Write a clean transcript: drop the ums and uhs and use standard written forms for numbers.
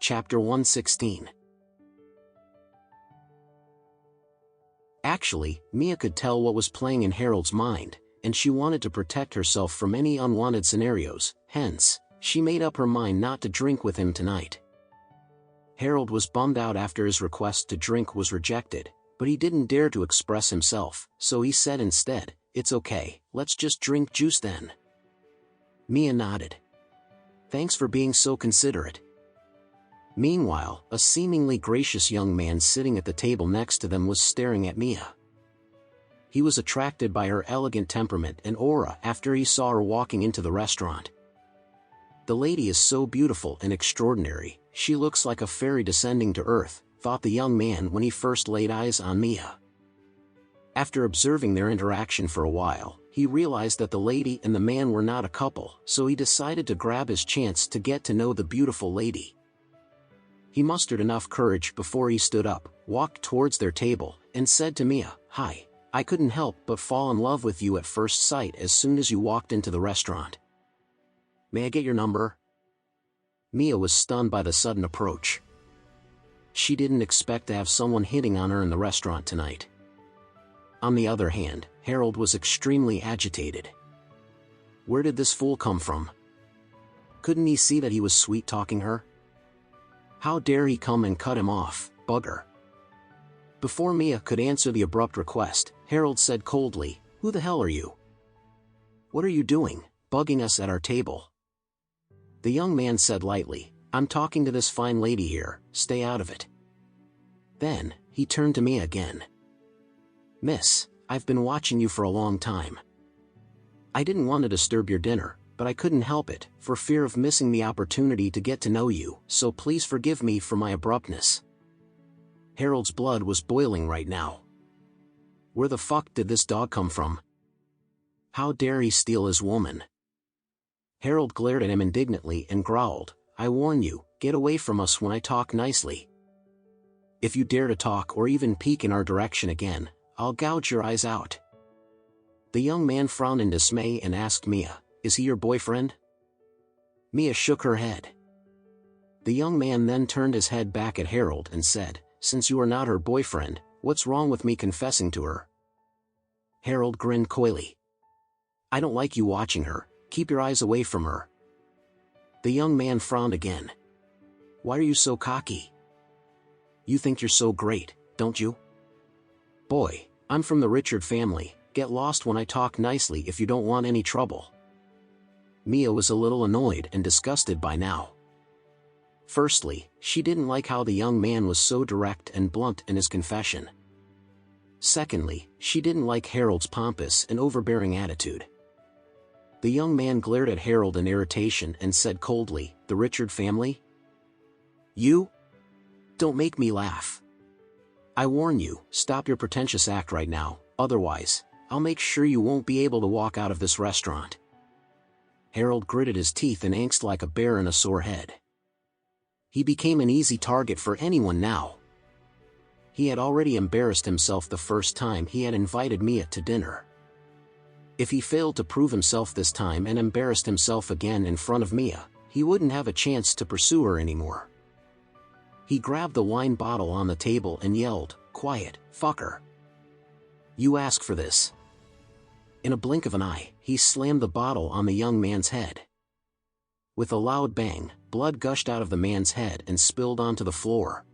Chapter 116. Actually, Mia could tell what was playing in Harold's mind, and she wanted to protect herself from any unwanted scenarios, hence, she made up her mind not to drink with him tonight. Harold was bummed out after his request to drink was rejected, but he didn't dare to express himself, so he said instead, "It's okay, let's just drink juice then." Mia nodded. "Thanks for being so considerate." Meanwhile, a seemingly gracious young man sitting at the table next to them was staring at Mia. He was attracted by her elegant temperament and aura after he saw her walking into the restaurant. "The lady is so beautiful and extraordinary, she looks like a fairy descending to earth," thought the young man when he first laid eyes on Mia. After observing their interaction for a while, he realized that the lady and the man were not a couple, so he decided to grab his chance to get to know the beautiful lady. He mustered enough courage before he stood up, walked towards their table, and said to Mia, "Hi, I couldn't help but fall in love with you at first sight as soon as you walked into the restaurant. May I get your number?" Mia was stunned by the sudden approach. She didn't expect to have someone hitting on her in the restaurant tonight. On the other hand, Harold was extremely agitated. Where did this fool come from? Couldn't he see that he was sweet-talking her? How dare he come and cut him off, bugger? Before Mia could answer the abrupt request, Harold said coldly, "Who the hell are you? What are you doing, bugging us at our table?" The young man said lightly, "I'm talking to this fine lady here, stay out of it." Then, he turned to Mia again. "Miss, I've been watching you for a long time. I didn't want to disturb your dinner, but I couldn't help it, for fear of missing the opportunity to get to know you, so please forgive me for my abruptness." Harold's blood was boiling right now. Where the fuck did this dog come from? How dare he steal his woman? Harold glared at him indignantly and growled, "I warn you, get away from us when I talk nicely. If you dare to talk or even peek in our direction again, I'll gouge your eyes out." The young man frowned in dismay and asked Mia, "Is he your boyfriend?" Mia shook her head. The young man then turned his head back at Harold and said, "Since you are not her boyfriend, what's wrong with me confessing to her?" Harold grinned coyly. "I don't like you watching her, keep your eyes away from her." The young man frowned again. "Why are you so cocky? You think you're so great, don't you? Boy, I'm from the Richard family, get lost when I talk nicely if you don't want any trouble." Mia was a little annoyed and disgusted by now. Firstly, she didn't like how the young man was so direct and blunt in his confession. Secondly, she didn't like Harold's pompous and overbearing attitude. The young man glared at Harold in irritation and said coldly, "The Richard family? You? Don't make me laugh. I warn you, stop your pretentious act right now, otherwise, I'll make sure you won't be able to walk out of this restaurant." Harold gritted his teeth in angst like a bear in a sore head. He became an easy target for anyone now. He had already embarrassed himself the first time he had invited Mia to dinner. If he failed to prove himself this time and embarrassed himself again in front of Mia, he wouldn't have a chance to pursue her anymore. He grabbed the wine bottle on the table and yelled, "Quiet, fucker. You ask for this." In a blink of an eye, he slammed the bottle on the young man's head. With a loud bang, blood gushed out of the man's head and spilled onto the floor,